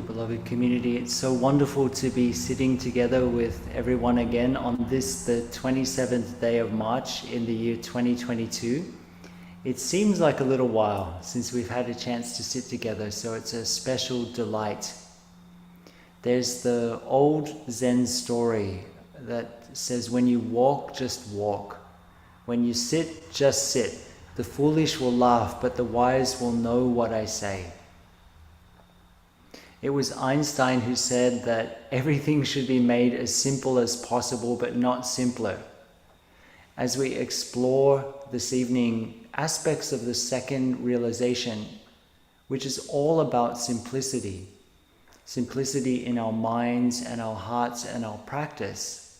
you, beloved community. It's so wonderful to be sitting together with everyone again on this, the 27th day of March in the year 2022. It seems like a little while since we've had a chance to sit together, so it's a special delight. There's the old Zen story that says, when you walk, just walk. When you sit, just sit. The foolish will laugh, but the wise will know what I say. It was Einstein who said that everything should be made as simple as possible, but not simpler. As we explore this evening aspects of the second realization, which is all about simplicity, simplicity in our minds and our hearts and our practice,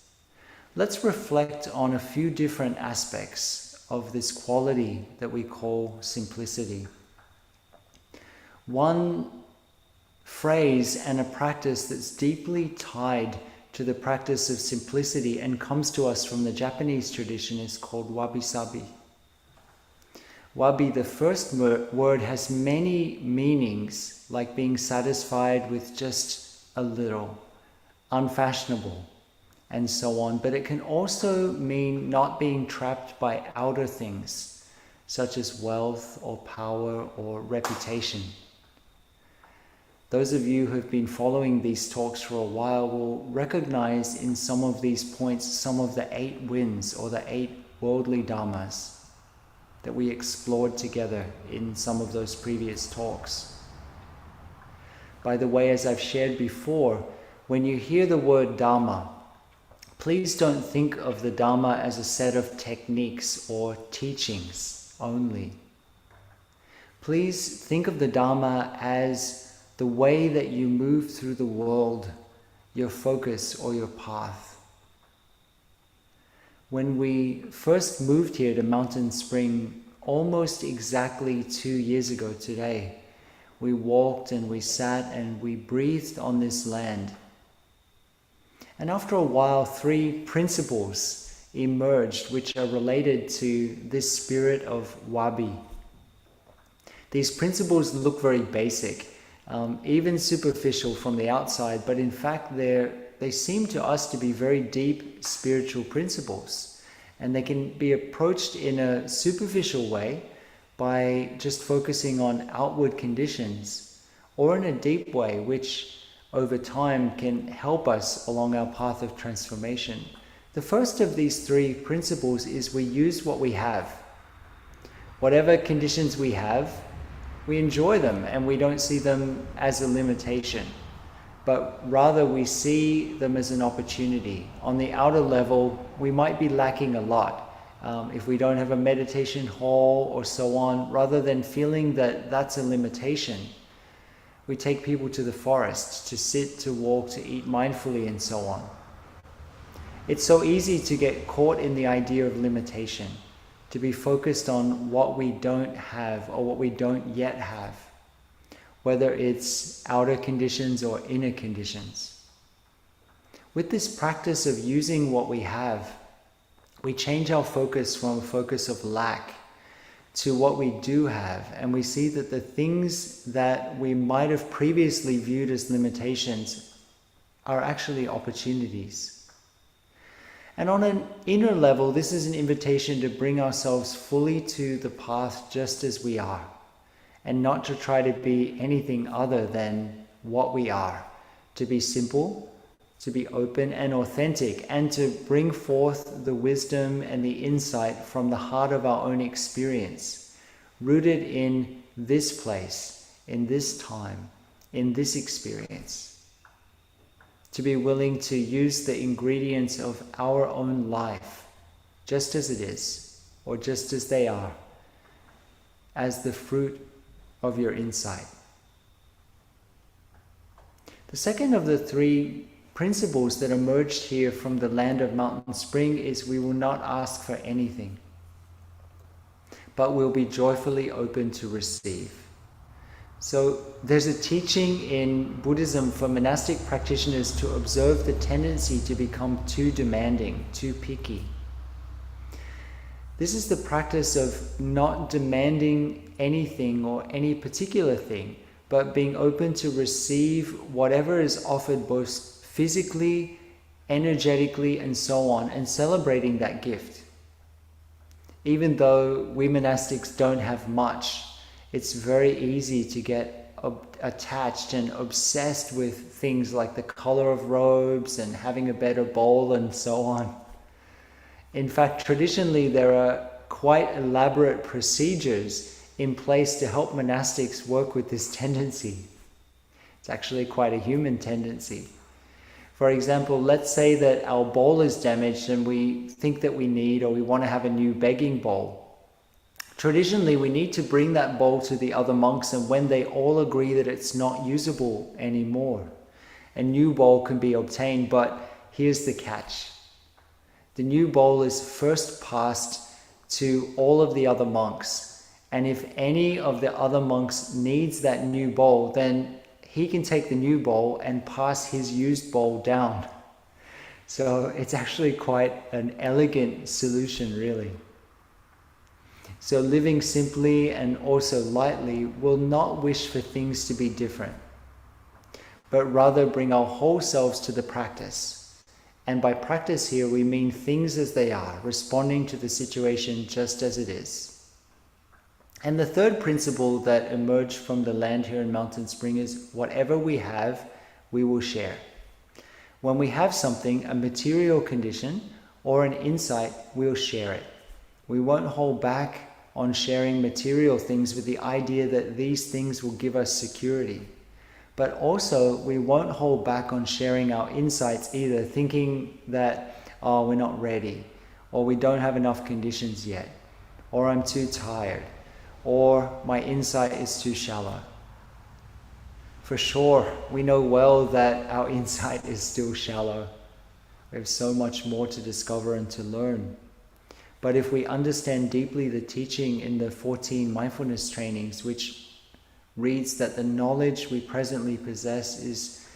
let's reflect on a few different aspects of this quality that we call simplicity. One phrase and a practice that's deeply tied to the practice of simplicity and comes to us from the Japanese tradition is called wabi-sabi. Wabi, the first word, has many meanings, like being satisfied with just a little, unfashionable, and so on. But it can also mean not being trapped by outer things, such as wealth or power or reputation. Those of you who have been following these talks for a while will recognize in some of these points some of the 8 winds or the 8 worldly dharmas that we explored together in some of those previous talks. By the way, as I've shared before, when you hear the word dharma, please don't think of the dharma as a set of techniques or teachings only. Please think of the dharma as the way that you move through the world, your focus or your path. When we first moved here to Mountain Spring, almost exactly 2 years ago today, we walked and we sat and we breathed on this land. And after a while, 3 principles emerged which are related to this spirit of wabi. These principles look very basic, even superficial from the outside, but in fact they seem to us to be very deep spiritual principles, and they can be approached in a superficial way by just focusing on outward conditions, or in a deep way which over time can help us along our path of transformation. The first of these 3 principles is we use what we have. Whatever conditions we have, we enjoy them and we don't see them as a limitation, but rather we see them as an opportunity. On the outer level, we might be lacking a lot. If we don't have a meditation hall or so on, rather than feeling that that's a limitation, we take people to the forest to sit, to walk, to eat mindfully, and so on. It's so easy to get caught in the idea of limitation, to be focused on what we don't have or what we don't yet have, whether it's outer conditions or inner conditions. With this practice of using what we have, we change our focus from a focus of lack to what we do have, and we see that the things that we might have previously viewed as limitations are actually opportunities. And on an inner level, this is an invitation to bring ourselves fully to the path just as we are, and not to try to be anything other than what we are, to be simple, to be open and authentic, and to bring forth the wisdom and the insight from the heart of our own experience, rooted in this place, in this time, in this experience. To be willing to use the ingredients of our own life, just as it is, or just as they are, as the fruit of your insight. The second of the 3 principles that emerged here from the land of Mountain Spring is we will not ask for anything, but will be joyfully open to receive. So there's a teaching in Buddhism for monastic practitioners to observe the tendency to become too demanding, too picky. This is the practice of not demanding anything or any particular thing, but being open to receive whatever is offered both physically, energetically, and so on, and celebrating that gift. Even though we monastics don't have much, it's very easy to get attached and obsessed with things like the color of robes and having a better bowl and so on. In fact, traditionally there are quite elaborate procedures in place to help monastics work with this tendency. It's actually quite a human tendency. For example, let's say that our bowl is damaged and we think that we need or we want to have a new begging bowl. Traditionally, we need to bring that bowl to the other monks, and when they all agree that it's not usable anymore, a new bowl can be obtained. But here's the catch. The new bowl is first passed to all of the other monks, and if any of the other monks needs that new bowl, then he can take the new bowl and pass his used bowl down. So it's actually quite an elegant solution, really. So living simply and also lightly will not wish for things to be different, but rather bring our whole selves to the practice. And by practice here, we mean things as they are, responding to the situation just as it is. And the third principle that emerged from the land here in Mountain Spring is whatever we have, we will share. When we have something, a material condition or an insight, we'll share it. We won't hold back on sharing material things with the idea that these things will give us security. But also, we won't hold back on sharing our insights either, thinking that, oh, we're not ready, or we don't have enough conditions yet, or I'm too tired, or my insight is too shallow. For sure, we know well that our insight is still shallow. We have so much more to discover and to learn. But if we understand deeply the teaching in the 14 mindfulness trainings, which reads that the knowledge we presently possess is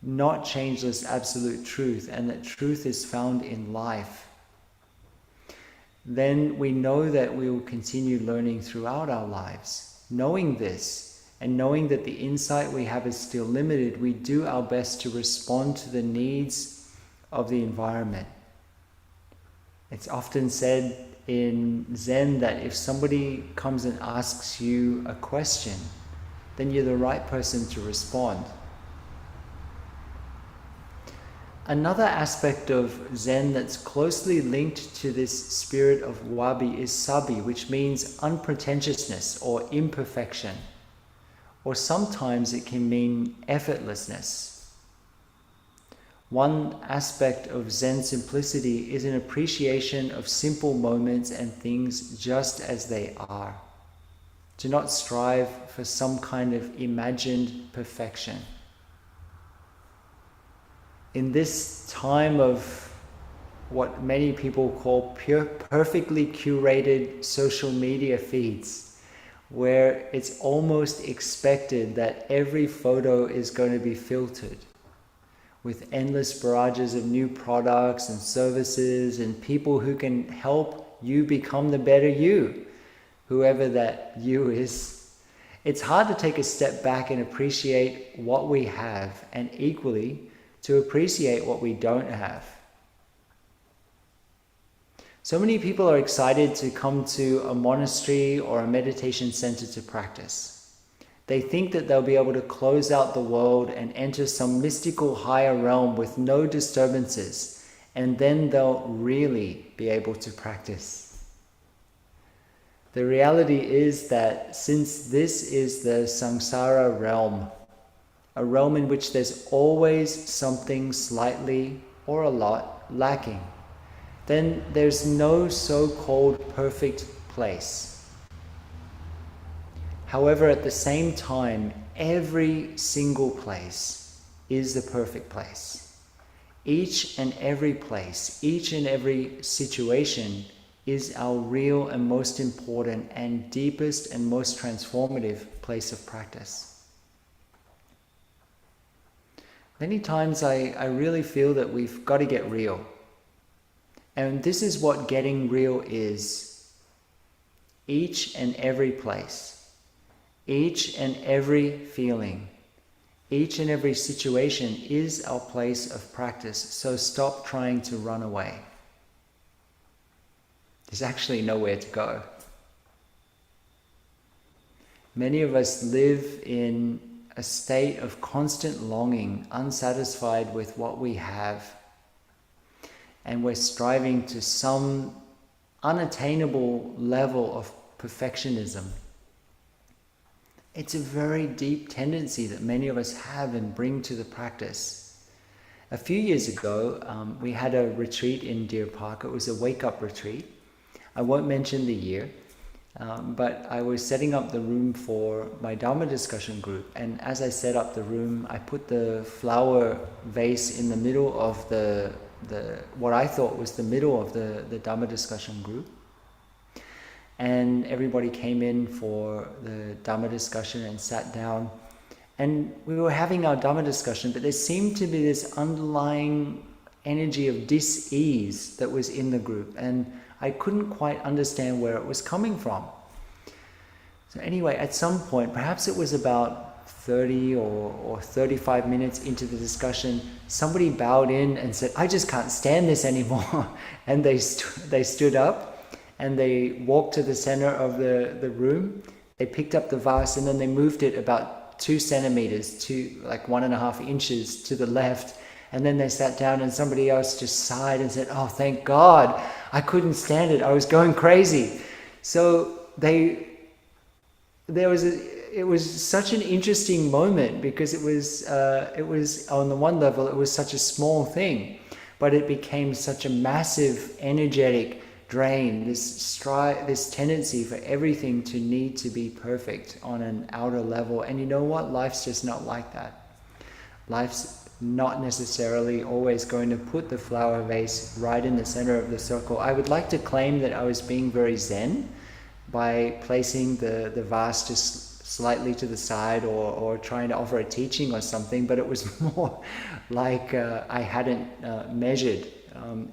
not changeless absolute truth, and that truth is found in life, then we know that we will continue learning throughout our lives. Knowing this, and knowing that the insight we have is still limited, we do our best to respond to the needs of the environment. It's often said in Zen that if somebody comes and asks you a question, then you're the right person to respond. Another aspect of Zen that's closely linked to this spirit of wabi is sabi, which means unpretentiousness or imperfection. Or sometimes it can mean effortlessness. One aspect of Zen simplicity is an appreciation of simple moments and things just as they are. To not strive for some kind of imagined perfection. In this time of what many people call perfectly curated social media feeds, where it's almost expected that every photo is going to be filtered with endless barrages of new products and services and people who can help you become the better you, whoever that you is. It's hard to take a step back and appreciate what we have, and equally to appreciate what we don't have. So many people are excited to come to a monastery or a meditation center to practice. They think that they'll be able to close out the world and enter some mystical higher realm with no disturbances, and then they'll really be able to practice. The reality is that since this is the samsara realm, a realm in which there's always something slightly or a lot lacking, then there's no so-called perfect place. However, at the same time, every single place is the perfect place. Each and every place, each and every situation is our real and most important and deepest and most transformative place of practice. Many times I really feel that we've got to get real. And this is what getting real is. Each and every place. Each and every feeling, each and every situation is our place of practice, so stop trying to run away. There's actually nowhere to go. Many of us live in a state of constant longing, unsatisfied with what we have, and we're striving to some unattainable level of perfectionism. It's a very deep tendency that many of us have and bring to the practice. A few years ago, we had a retreat in Deer Park. It was a wake-up retreat. I won't mention the year, but I was setting up the room for my Dharma discussion group. And as I set up the room, I put the flower vase in the middle of what I thought was the middle of the Dharma discussion group. And everybody came in for the Dhamma discussion and sat down. And we were having our Dhamma discussion, but there seemed to be this underlying energy of dis-ease that was in the group. And I couldn't quite understand where it was coming from. So anyway, at some point, perhaps it was about 30 or 35 minutes into the discussion, somebody bowed in and said, "I just can't stand this anymore." And they stood up. And they walked to the center of the room. They picked up the vase and then they moved it about 2 centimeters to like 1.5 inches to the left. And then they sat down and somebody else just sighed and said, "Oh, thank God, I couldn't stand it. I was going crazy." So it was such an interesting moment because it was on the one level, it was such a small thing, but it became such a massive energetic drain, this tendency for everything to need to be perfect on an outer level. And you know what? Life's just not like that. Life's not necessarily always going to put the flower vase right in the center of the circle. I would like to claim that I was being very Zen by placing the vase just slightly to the side or trying to offer a teaching or something, but it was more like I hadn't measured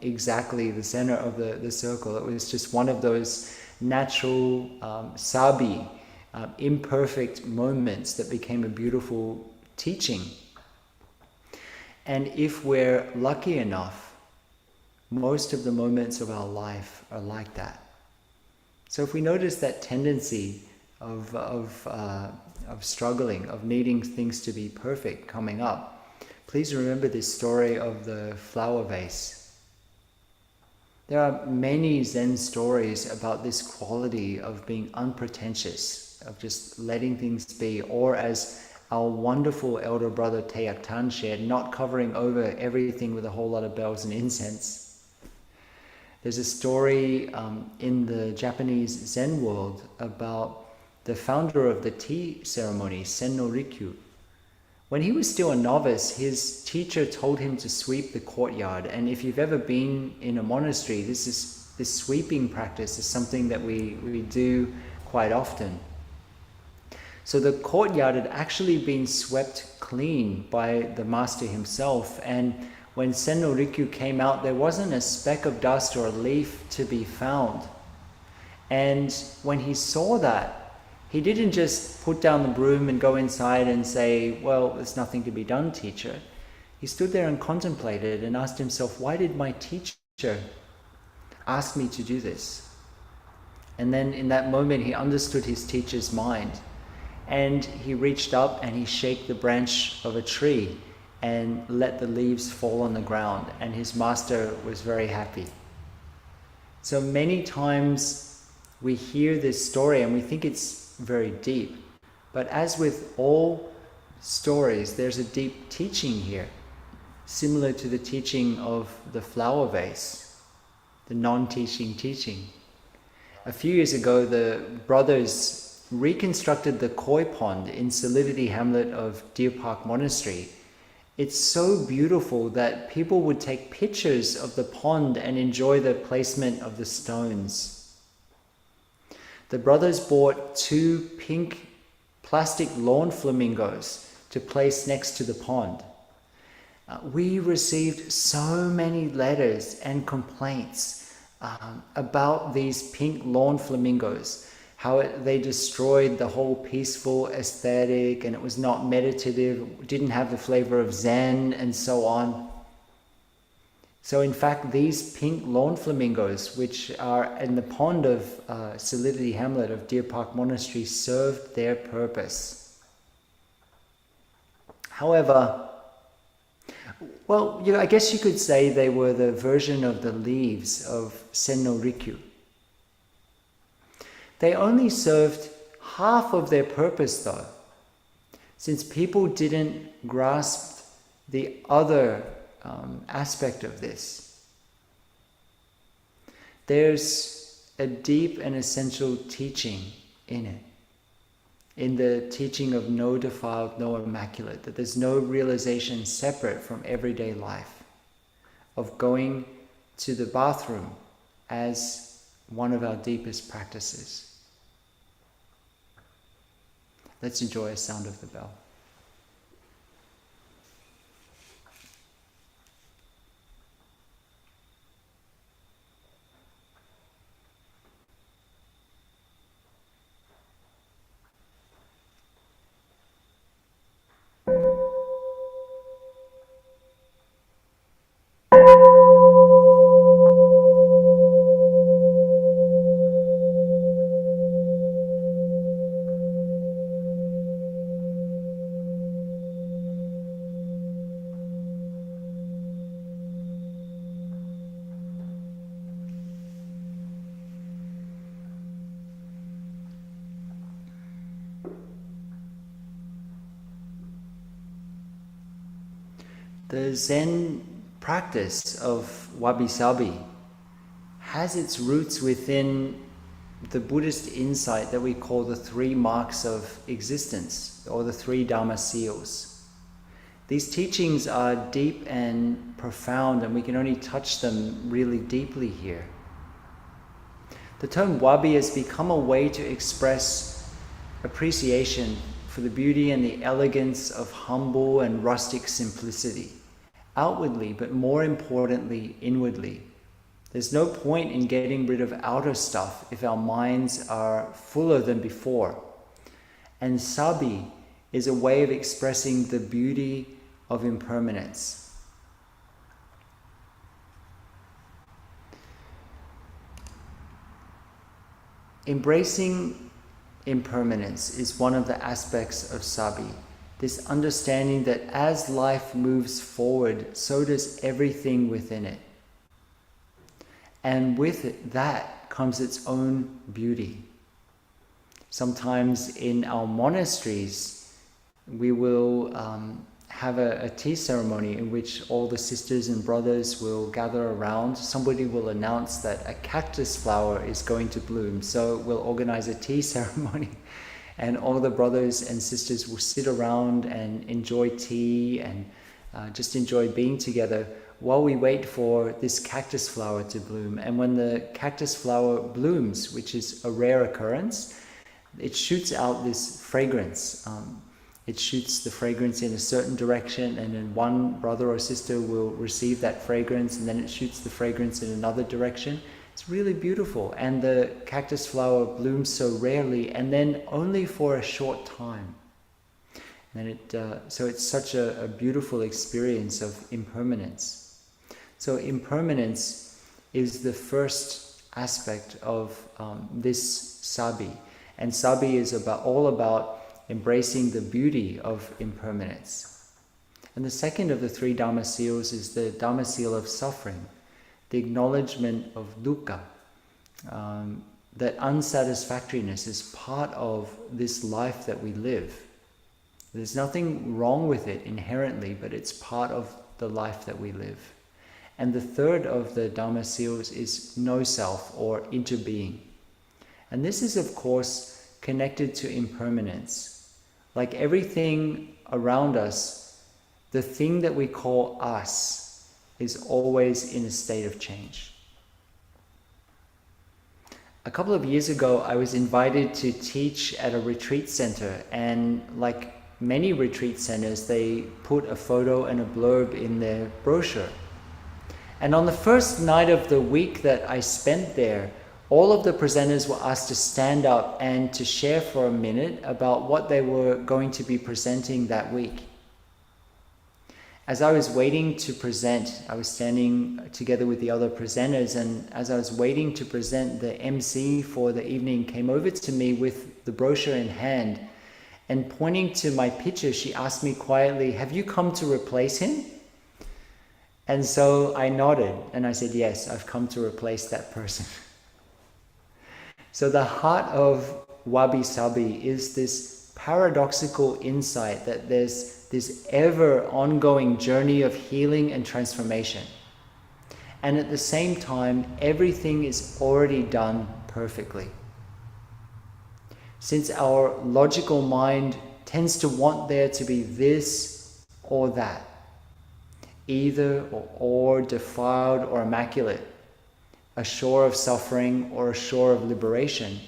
exactly the center of the circle. It was just one of those natural sabi, imperfect moments that became a beautiful teaching. And if we're lucky enough, most of the moments of our life are like that. So if we notice that tendency of struggling, of needing things to be perfect coming up, please remember this story of the flower vase. There are many Zen stories about this quality of being unpretentious, of just letting things be, or as our wonderful elder brother Teyak Tan shared, not covering over everything with a whole lot of bells and incense. There's a story in the Japanese Zen world about the founder of the tea ceremony, Senno Rikyu. When he was still a novice, his teacher told him to sweep the courtyard. And if you've ever been in a monastery, this sweeping practice is something that we do quite often. So the courtyard had actually been swept clean by the master himself. And when Senno Rikyu came out, there wasn't a speck of dust or a leaf to be found. And when he saw that, he didn't just put down the broom and go inside and say, "Well, there's nothing to be done, teacher." He stood there and contemplated and asked himself, why did my teacher ask me to do this? And then in that moment, he understood his teacher's mind. And he reached up and he shook the branch of a tree and let the leaves fall on the ground. And his master was very happy. So many times we hear this story and we think it's very deep. But as with all stories, there's a deep teaching here, similar to the teaching of the flower vase, the non-teaching teaching. A few years ago, the brothers reconstructed the koi pond in Solidity Hamlet of Deer Park Monastery. It's so beautiful that people would take pictures of the pond and enjoy the placement of the stones. The brothers bought 2 pink plastic lawn flamingos to place next to the pond. We received so many letters and complaints about these pink lawn flamingos, they destroyed the whole peaceful aesthetic, and it was not meditative, didn't have the flavor of Zen, and so on. So in fact, these pink lawn flamingos, which are in the pond of Solidity Hamlet of Deer Park Monastery, served their purpose. However, well, I guess you could say they were the version of the leaves of Sen no Rikyu. They only served half of their purpose though, since people didn't grasp the other aspect of this. There's a deep and essential teaching in it, in the teaching of no defiled, no immaculate, that there's no realization separate from everyday life, of going to the bathroom as one of our deepest practices. Let's enjoy a sound of the bell. The Zen practice of wabi-sabi has its roots within the Buddhist insight that we call the 3 marks of existence, or the 3 Dharma seals. These teachings are deep and profound, and we can only touch them really deeply here. The term wabi has become a way to express appreciation for the beauty and the elegance of humble and rustic simplicity, outwardly, but more importantly, inwardly. There's no point in getting rid of outer stuff if our minds are fuller than before. And sabi is a way of expressing the beauty of impermanence. Embracing impermanence is one of the aspects of sabi. This understanding that as life moves forward, so does everything within it. And with that comes its own beauty. Sometimes in our monasteries, we will have a tea ceremony in which all the sisters and brothers will gather around. Somebody will announce that a cactus flower is going to bloom, so we'll organize a tea ceremony. And all the brothers and sisters will sit around and enjoy tea and just enjoy being together while we wait for this cactus flower to bloom. And when the cactus flower blooms, which is a rare occurrence, it shoots out this fragrance. It shoots the fragrance in a certain direction, and then one brother or sister will receive that fragrance, and then it shoots the fragrance in another direction. It's really beautiful, and the cactus flower blooms so rarely, and then only for a short time. And so it's such a beautiful experience of impermanence. So impermanence is the first aspect of this sabi, and sabi is all about embracing the beauty of impermanence. And the second of the 3 Dharma seals is the Dharma seal of suffering, the acknowledgement of dukkha, that unsatisfactoriness is part of this life that we live. There's nothing wrong with it inherently, but it's part of the life that we live. And the third of the Dharma seals is no self, or interbeing. And this is, of course, connected to impermanence. Like everything around us, the thing that we call us is always in a state of change. A couple of years ago, I was invited to teach at a retreat center, and like many retreat centers, they put a photo and a blurb in their brochure. And on the first night of the week that I spent there, all of the presenters were asked to stand up and to share for a minute about what they were going to be presenting that week. As I was waiting to present, I was standing together with the other presenters, and as I was waiting to present, the MC for the evening came over to me with the brochure in hand, and pointing to my picture, she asked me quietly, "Have you come to replace him?" And so I nodded and I said, "Yes, I've come to replace that person." So the heart of Wabi Sabi is this paradoxical insight that there's this ever ongoing journey of healing and transformation. And at the same time, everything is already done perfectly. Since our logical mind tends to want there to be this or that, either or defiled or immaculate, a shore of suffering or a shore of liberation,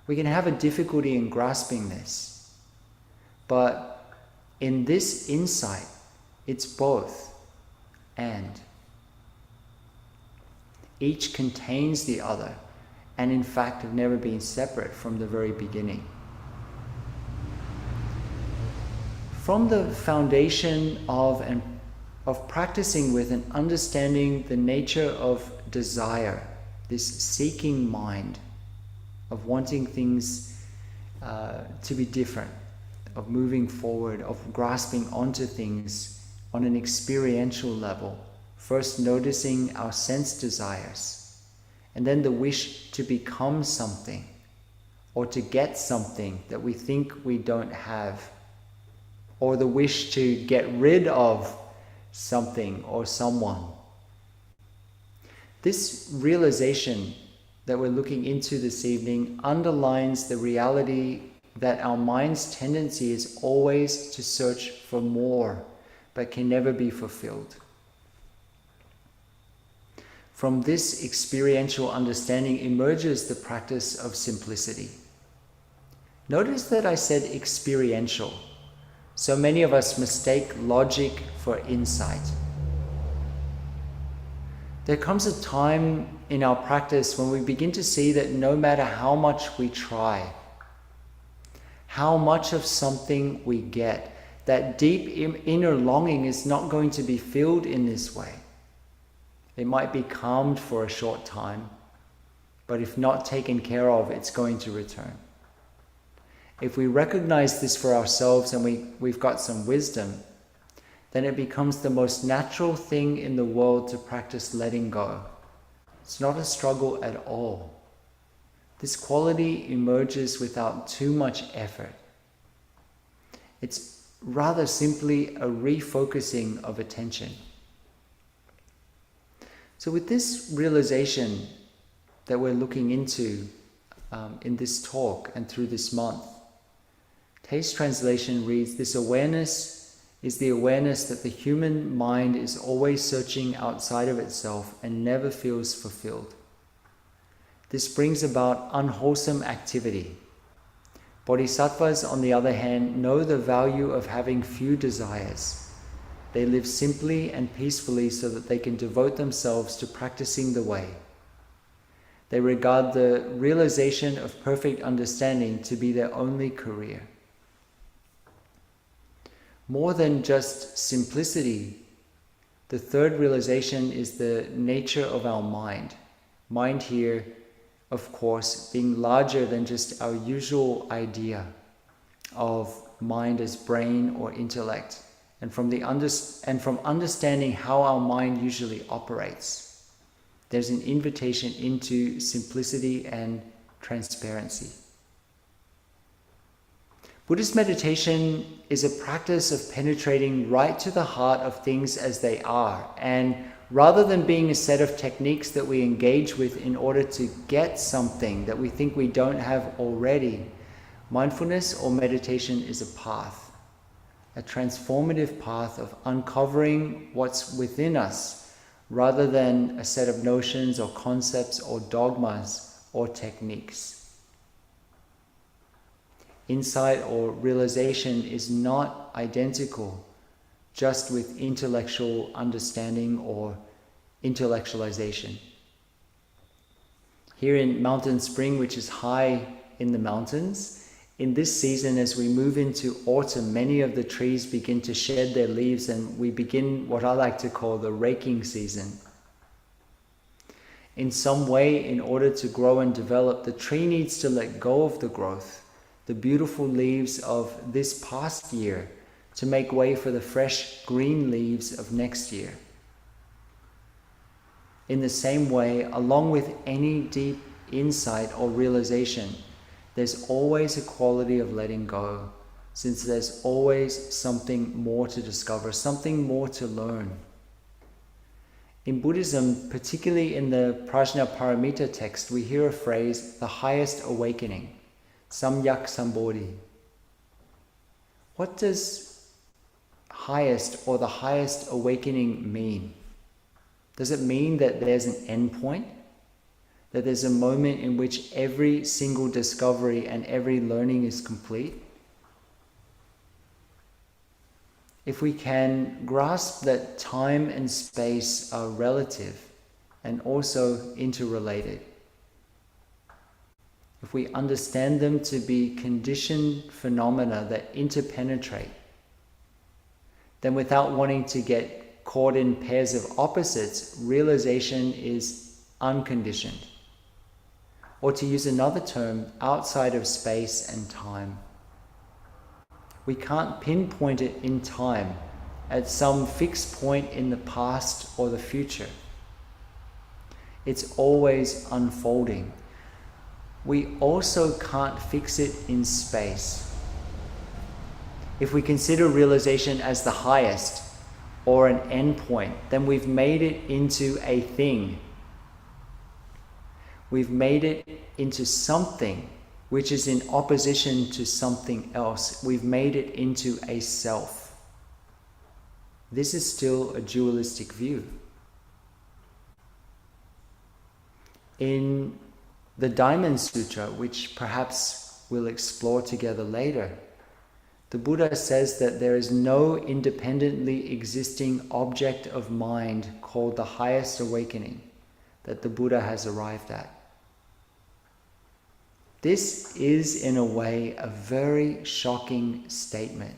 we can have a difficulty in grasping this. But in this insight, it's both and. Each contains the other, and in fact have never been separate from the very beginning. From the foundation of practicing with and understanding the nature of desire, this seeking mind, of wanting things to be different, of moving forward, of grasping onto things on an experiential level, first noticing our sense desires, and then the wish to become something or to get something that we think we don't have, or the wish to get rid of something or someone. This realization that we're looking into this evening underlines the reality that our mind's tendency is always to search for more, but can never be fulfilled. From this experiential understanding emerges the practice of simplicity. Notice that I said experiential. So many of us mistake logic for insight. There comes a time in our practice when we begin to see that no matter how much we try, how much of something we get, that deep inner longing is not going to be filled in this way. It might be calmed for a short time, but if not taken care of, it's going to return. If we recognize this for ourselves and we've got some wisdom, then it becomes the most natural thing in the world to practice letting go. It's not a struggle at all. This quality emerges without too much effort. It's rather simply a refocusing of attention. So with this realization that we're looking into in this talk and through this month, Taste translation reads, "This awareness is the awareness that the human mind is always searching outside of itself and never feels fulfilled. This brings about unwholesome activity. Bodhisattvas, on the other hand, know the value of having few desires. They live simply and peacefully so that they can devote themselves to practicing the way. They regard the realization of perfect understanding to be their only career." More than just simplicity, the third realization is the nature of our mind. Mind here, of course, being larger than just our usual idea of mind as brain or intellect, and from understanding how our mind usually operates. There's an invitation into simplicity and transparency. Buddhist meditation is a practice of penetrating right to the heart of things as they are, and rather than being a set of techniques that we engage with in order to get something that we think we don't have already, mindfulness or meditation is a path, a transformative path of uncovering what's within us, rather than a set of notions or concepts or dogmas or techniques. Insight or realization is not identical just with intellectual understanding or intellectualization. Here in Mountain Spring, which is high in the mountains, in this season, as we move into autumn, many of the trees begin to shed their leaves, and we begin what I like to call the raking season. In some way, in order to grow and develop, the tree needs to let go of the growth, the beautiful leaves of this past year, to make way for the fresh green leaves of next year. In the same way, along with any deep insight or realization, there's always a quality of letting go, since there's always something more to discover, something more to learn. In Buddhism, particularly in the Prajnaparamita text, we hear a phrase, the highest awakening, Samyak Sambodhi. What does highest or the highest awakening mean? Does it mean that there's an end point? That there's a moment in which every single discovery and every learning is complete? If we can grasp that time and space are relative and also interrelated, if we understand them to be conditioned phenomena that interpenetrate, then without wanting to get caught in pairs of opposites, realization is unconditioned. Or to use another term, outside of space and time. We can't pinpoint it in time at some fixed point in the past or the future. It's always unfolding. We also can't fix it in space. If we consider realization as the highest or an end point, then we've made it into a thing. We've made it into something which is in opposition to something else. We've made it into a self. This is still a dualistic view. In the Diamond Sutra, which perhaps we'll explore together later, the Buddha says that there is no independently existing object of mind called the highest awakening that the Buddha has arrived at. This is, in a way, a very shocking statement.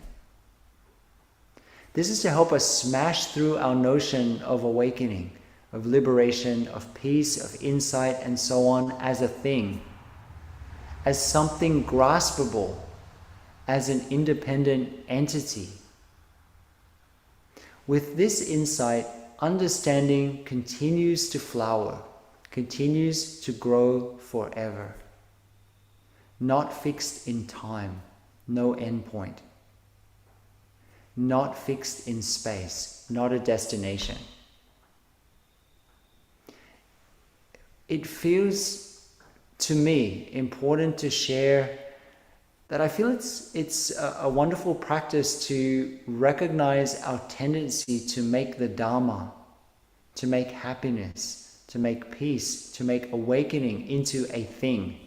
This is to help us smash through our notion of awakening, of liberation, of peace, of insight, and so on, as a thing, as something graspable, as an independent entity. With this insight, understanding continues to flower, continues to grow forever. Not fixed in time, no end point. Not fixed in space, not a destination. It feels to me important to share that I feel it's a wonderful practice to recognize our tendency to make the Dharma, to make happiness, to make peace, to make awakening into a thing.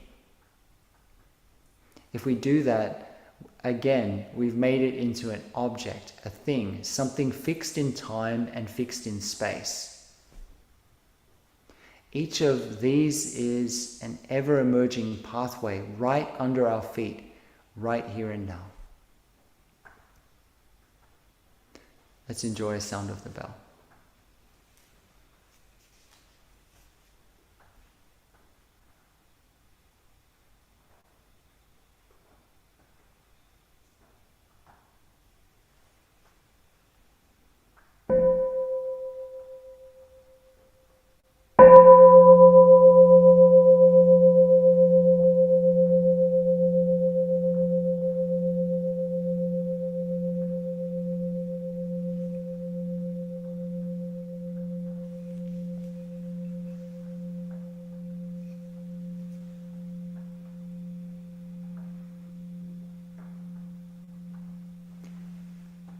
If we do that, again, we've made it into an object, a thing, something fixed in time and fixed in space. Each of these is an ever-emerging pathway right under our feet, right here and now. Let's enjoy the sound of the bell.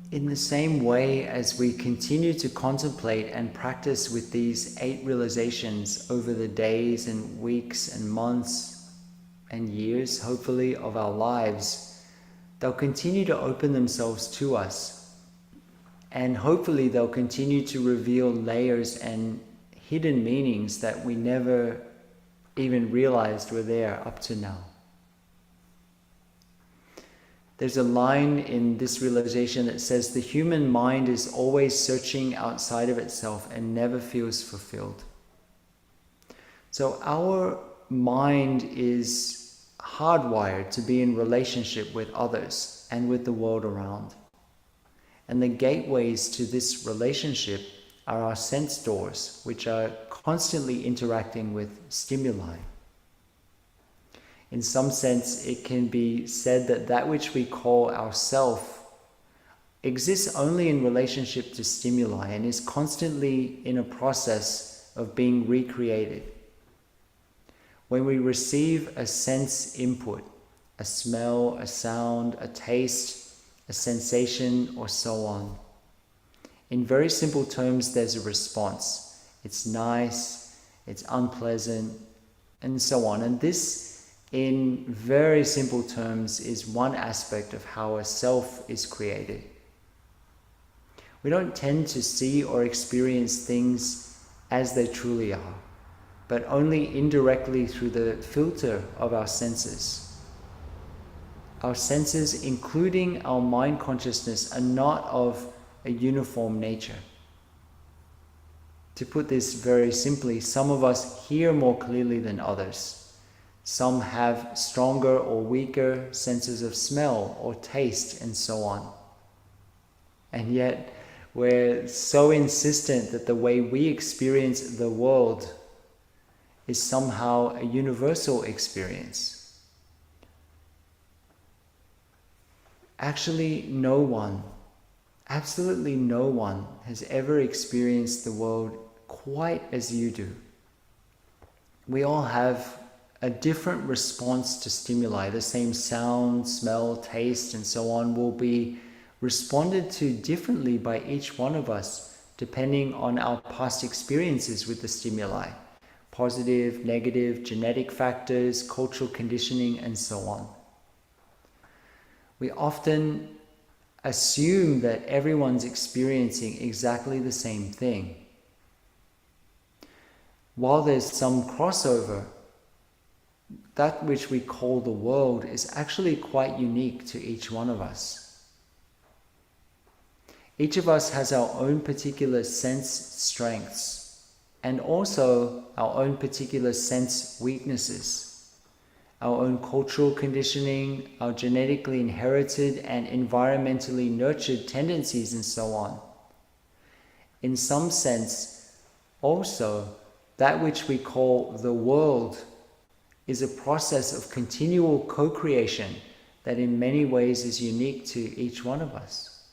In the same way as we continue to contemplate and practice with these 8 realizations over the days and weeks and months and years, hopefully, of our lives, they'll continue to open themselves to us. And hopefully they'll continue to reveal layers and hidden meanings that we never even realized were there up to now. There's a line in this realization that says the human mind is always searching outside of itself and never feels fulfilled. So our mind is hardwired to be in relationship with others and with the world around. And the gateways to this relationship are our sense doors, which are constantly interacting with stimuli. In some sense, it can be said that that which we call ourself exists only in relationship to stimuli and is constantly in a process of being recreated. When we receive a sense input, a smell, a sound, a taste, a sensation, or so on, in very simple terms, there's a response. It's nice, it's unpleasant, and so on. And this, in very simple terms, is one aspect of how a self is created. We don't tend to see or experience things as they truly are, but only indirectly through the filter of our senses. Our senses, including our mind consciousness, are not of a uniform nature. To put this very simply, some of us hear more clearly than others. Some have stronger or weaker senses of smell or taste and so on. And yet, we're so insistent that the way we experience the world is somehow a universal experience. Actually, no one, absolutely no one, has ever experienced the world quite as you do. We all have a different response to stimuli. The same sound, smell, taste, and so on will be responded to differently by each one of us, depending on our past experiences with the stimuli. Positive, negative, genetic factors, cultural conditioning, and so on. We often assume that everyone's experiencing exactly the same thing. While there's some crossover, that which we call the world is actually quite unique to each one of us. Each of us has our own particular sense strengths and also our own particular sense weaknesses, our own cultural conditioning, our genetically inherited and environmentally nurtured tendencies, and so on. In some sense, also, that which we call the world is a process of continual co-creation that in many ways is unique to each one of us.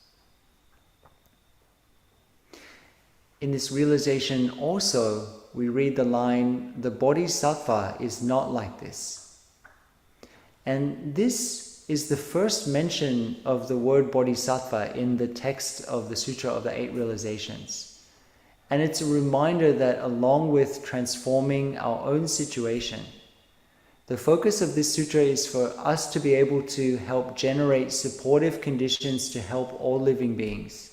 In this realization also, we read the line, the bodhisattva is not like this. And this is the first mention of the word bodhisattva in the text of the Sutra of the Eight Realizations. And it's a reminder that along with transforming our own situation, the focus of this sutra is for us to be able to help generate supportive conditions to help all living beings.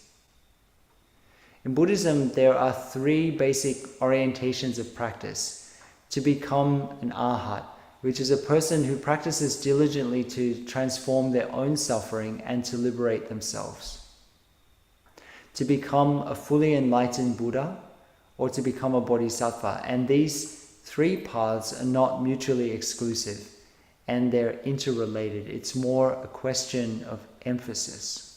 In Buddhism, there are three basic orientations of practice. To become an arhat, which is a person who practices diligently to transform their own suffering and to liberate themselves. To become a fully enlightened Buddha, or to become a bodhisattva. And these three paths are not mutually exclusive, and they're interrelated. It's more a question of emphasis.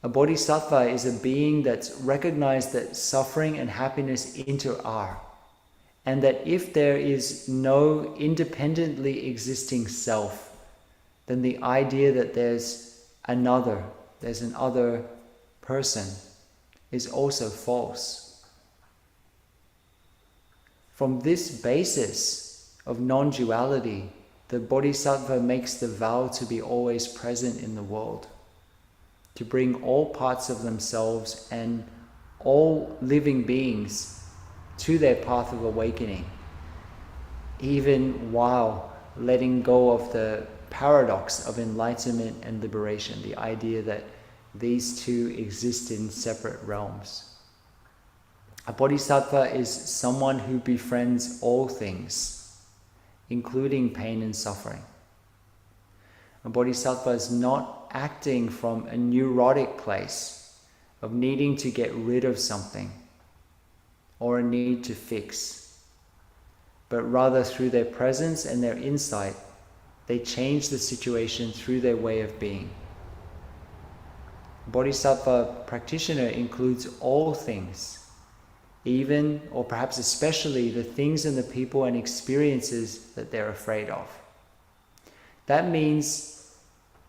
A bodhisattva is a being that's recognized that suffering and happiness inter-are, and that if there is no independently existing self, then the idea that there's an other person, is also false. From this basis of non-duality, the bodhisattva makes the vow to be always present in the world, to bring all parts of themselves and all living beings to their path of awakening, even while letting go of the paradox of enlightenment and liberation, the idea that these two exist in separate realms. A bodhisattva is someone who befriends all things, including pain and suffering. A bodhisattva is not acting from a neurotic place of needing to get rid of something or a need to fix, but rather through their presence and their insight, they change the situation through their way of being. A bodhisattva practitioner includes all things, even or perhaps especially the things and the people and experiences that they're afraid of. That means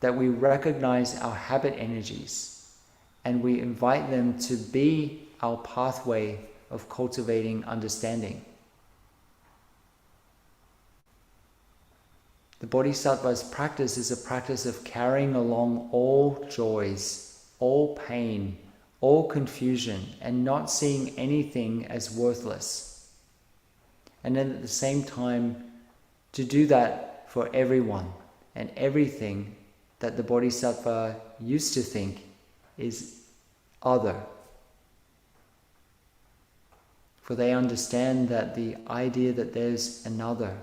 that we recognize our habit energies and we invite them to be our pathway of cultivating understanding. The bodhisattva's practice is a practice of carrying along all joys, all pain, all confusion, and not seeing anything as worthless. And then at the same time, to do that for everyone and everything that the bodhisattva used to think is other. For they understand that the idea that there's another,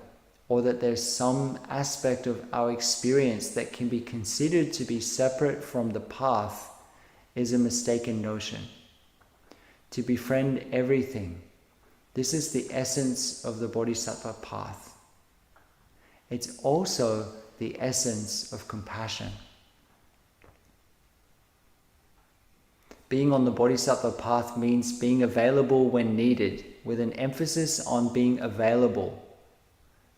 or that there's some aspect of our experience that can be considered to be separate from the path, is a mistaken notion. To befriend everything, this is the essence of the bodhisattva path. It's also the essence of compassion. Being on the bodhisattva path means being available when needed, with an emphasis on being available,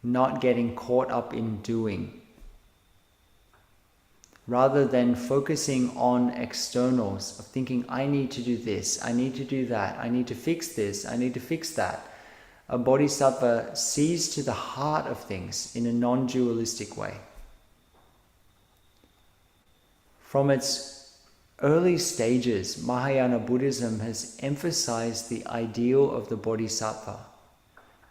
not getting caught up in doing. Rather than focusing on externals, of thinking, I need to do this, I need to do that, I need to fix this, I need to fix that. A bodhisattva sees to the heart of things in a non-dualistic way. From its early stages, Mahayana Buddhism has emphasized the ideal of the bodhisattva,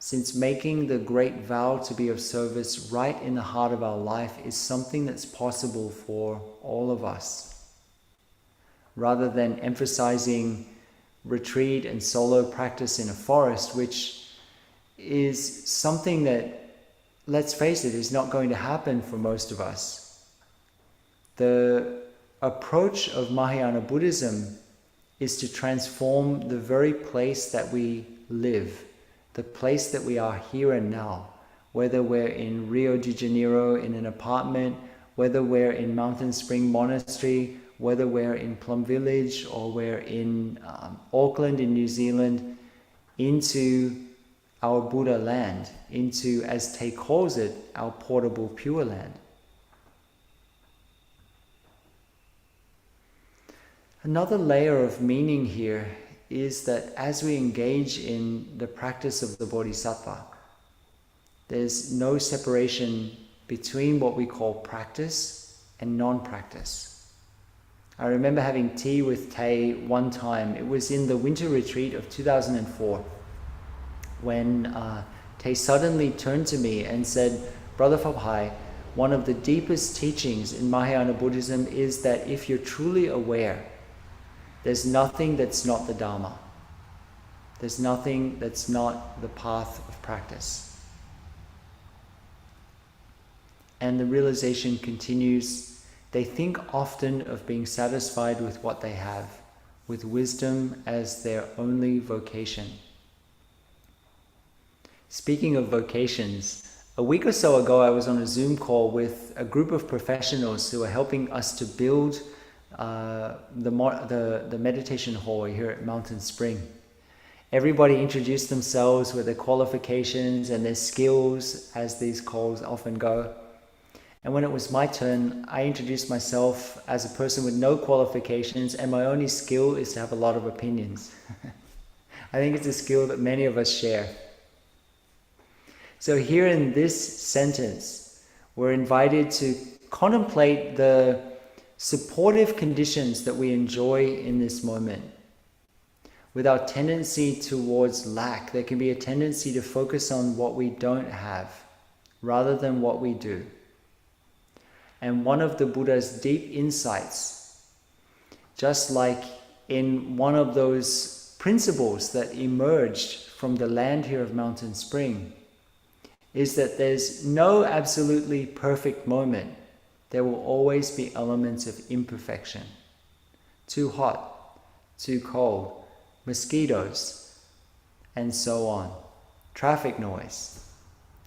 since making the great vow to be of service right in the heart of our life is something that's possible for all of us. Rather than emphasizing retreat and solo practice in a forest, which is something that, let's face it, is not going to happen for most of us. The approach of Mahayana Buddhism is to transform the very place that we live, the place that we are here and now, whether we're in Rio de Janeiro in an apartment, whether we're in Mountain Spring Monastery, whether we're in Plum Village or we're in Auckland in New Zealand, into our Buddha land, into, as Tay calls it, our portable Pure Land. Another layer of meaning here is that as we engage in the practice of the bodhisattva, there's no separation between what we call practice and non-practice. I remember having tea with Tay one time. It was in the winter retreat of 2004 when Tay suddenly turned to me and said, Brother Phap-Hai, one of the deepest teachings in Mahayana Buddhism is that if you're truly aware, there's nothing that's not the Dharma. There's nothing that's not the path of practice. And the realization continues, they think often of being satisfied with what they have, with wisdom as their only vocation. Speaking of vocations, a week or so ago I was on a Zoom call with a group of professionals who are helping us to build the meditation hall here at Mountain Spring. Everybody introduced themselves with their qualifications and their skills, as these calls often go. And when it was my turn, I introduced myself as a person with no qualifications, and my only skill is to have a lot of opinions. I think it's a skill that many of us share. So here in this sentence, we're invited to contemplate the supportive conditions that we enjoy in this moment. With our tendency towards lack, there can be a tendency to focus on what we don't have rather than what we do. And one of the Buddha's deep insights, just like in one of those principles that emerged from the land here of Mountain Spring is that there's no absolutely perfect moment. There will always be elements of imperfection. Too hot, too cold, mosquitoes, and so on. Traffic noise.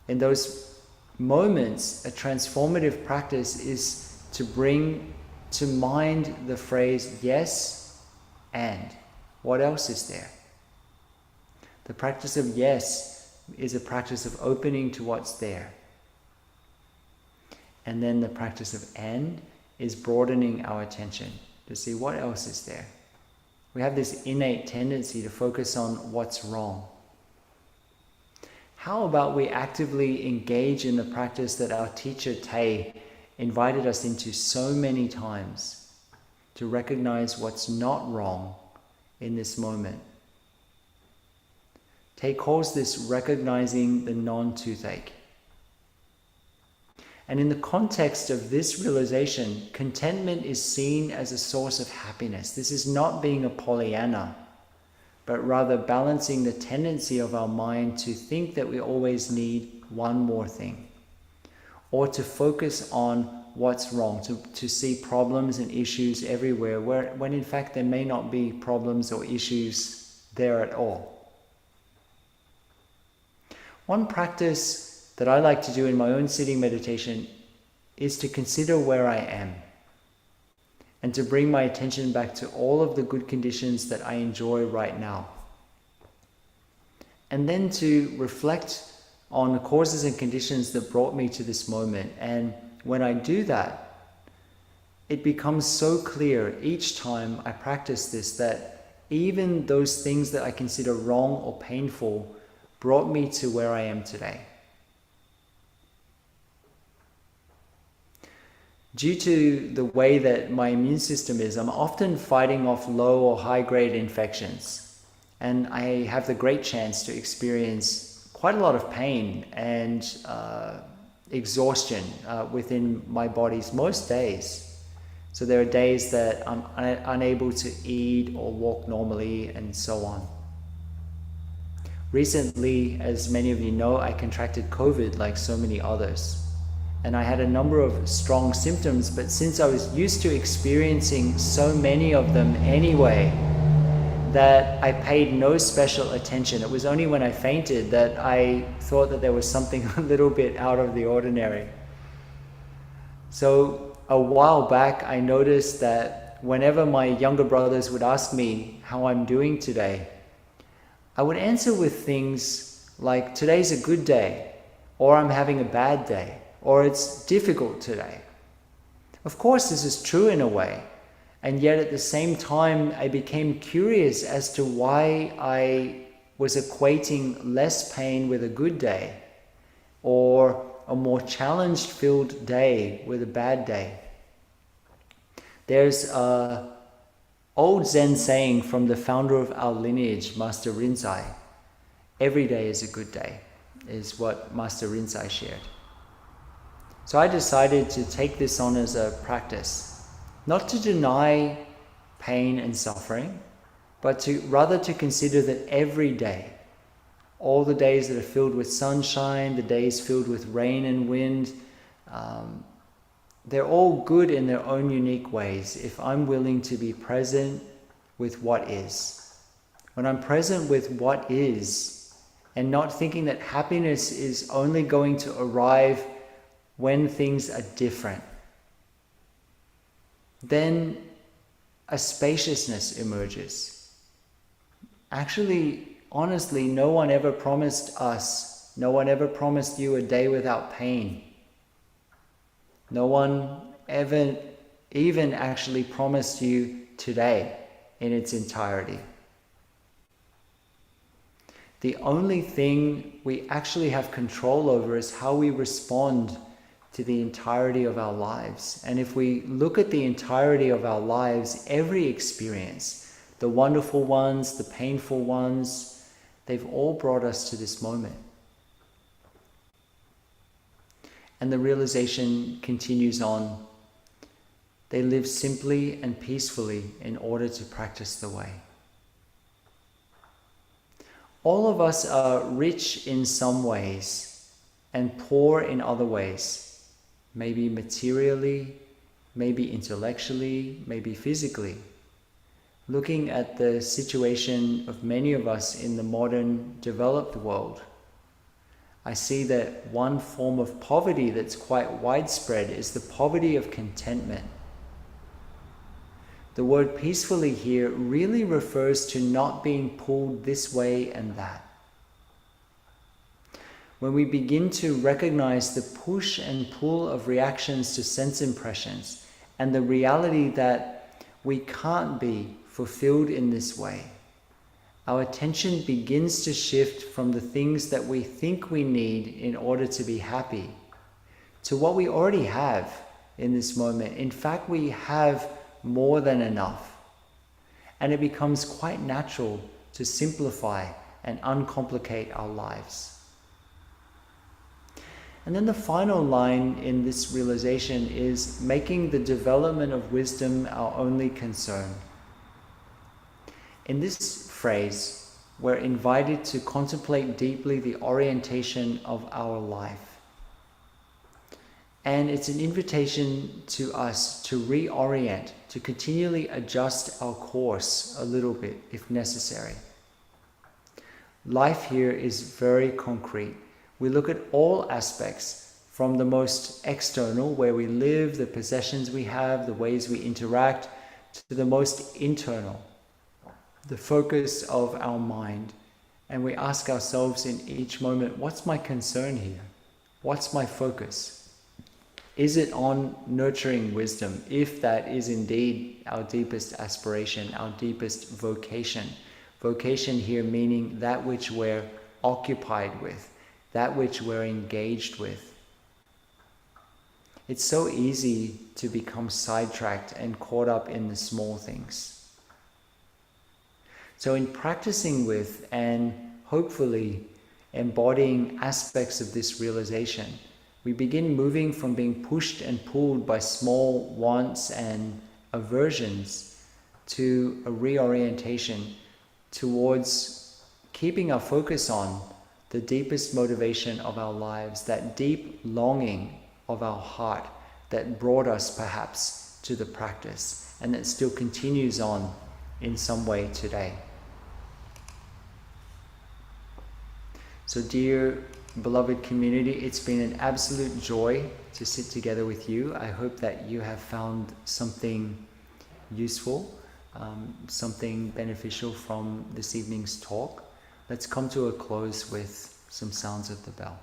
In those moments, a transformative practice is to bring to mind the phrase, yes, and. What else is there? The practice of yes is a practice of opening to what's there. And then the practice of and is broadening our attention to see what else is there. We have this innate tendency to focus on what's wrong. How about we actively engage in the practice that our teacher Tay invited us into so many times, to recognize what's not wrong in this moment. Tay calls this recognizing the non-toothache. And in the context of this realization, contentment is seen as a source of happiness. This is not being a Pollyanna, but rather balancing the tendency of our mind to think that we always need one more thing, or to focus on what's wrong, to see problems and issues everywhere, when in fact there may not be problems or issues there at all. One practice that I like to do in my own sitting meditation is to consider where I am and to bring my attention back to all of the good conditions that I enjoy right now. And then to reflect on the causes and conditions that brought me to this moment. And when I do that, it becomes so clear each time I practice this that even those things that I consider wrong or painful brought me to where I am today. Due to the way that my immune system is, I'm often fighting off low or high grade infections. And I have the great chance to experience quite a lot of pain and exhaustion within my bodies most days. So there are days that I'm unable to eat or walk normally and so on. Recently, as many of you know, I contracted COVID like so many others. And I had a number of strong symptoms, but since I was used to experiencing so many of them anyway, that I paid no special attention. It was only when I fainted that I thought that there was something a little bit out of the ordinary. So a while back, I noticed that whenever my younger brothers would ask me how I'm doing today, I would answer with things like, today's a good day, or I'm having a bad day, or it's difficult today. Of course, this is true in a way. And yet at the same time, I became curious as to why I was equating less pain with a good day, or a more challenge-filled day with a bad day. There's an old Zen saying from the founder of our lineage, Master Rinzai. Every day is a good day, is what Master Rinzai shared. So I decided to take this on as a practice. Not to deny pain and suffering, but rather to consider that every day, all the days that are filled with sunshine, the days filled with rain and wind, they're all good in their own unique ways if I'm willing to be present with what is. When I'm present with what is, and not thinking that happiness is only going to arrive when things are different, then a spaciousness emerges. Actually, honestly, no one ever promised you a day without pain. No one ever even actually promised you today in its entirety. The only thing we actually have control over is how we respond to the entirety of our lives. And if we look at the entirety of our lives, every experience, the wonderful ones, the painful ones, they've all brought us to this moment. And the realization continues on. They live simply and peacefully in order to practice the way. All of us are rich in some ways and poor in other ways, maybe materially, maybe intellectually, maybe physically. Looking at the situation of many of us in the modern developed world, I see that one form of poverty that's quite widespread is the poverty of contentment. The word peacefully here really refers to not being pulled this way and that. When we begin to recognize the push and pull of reactions to sense impressions and the reality that we can't be fulfilled in this way, our attention begins to shift from the things that we think we need in order to be happy to what we already have in this moment. In fact, we have more than enough. And it becomes quite natural to simplify and uncomplicate our lives. And then the final line in this realization is making the development of wisdom our only concern. In this phrase, we're invited to contemplate deeply the orientation of our life. And it's an invitation to us to reorient, to continually adjust our course a little bit if necessary. Life here is very concrete. We look at all aspects, from the most external, where we live, the possessions we have, the ways we interact, to the most internal, the focus of our mind. And we ask ourselves in each moment, what's my concern here? What's my focus? Is it on nurturing wisdom, if that is indeed our deepest aspiration, our deepest vocation? Vocation here meaning that which we're occupied with, that which we're engaged with. It's so easy to become sidetracked and caught up in the small things. So in practicing with and hopefully embodying aspects of this realization, we begin moving from being pushed and pulled by small wants and aversions to a reorientation towards keeping our focus on the deepest motivation of our lives, that deep longing of our heart that brought us perhaps to the practice and that still continues on in some way today. So dear beloved community, it's been an absolute joy to sit together with you. I hope that you have found something useful, something beneficial from this evening's talk. Let's come to a close with some sounds of the bell.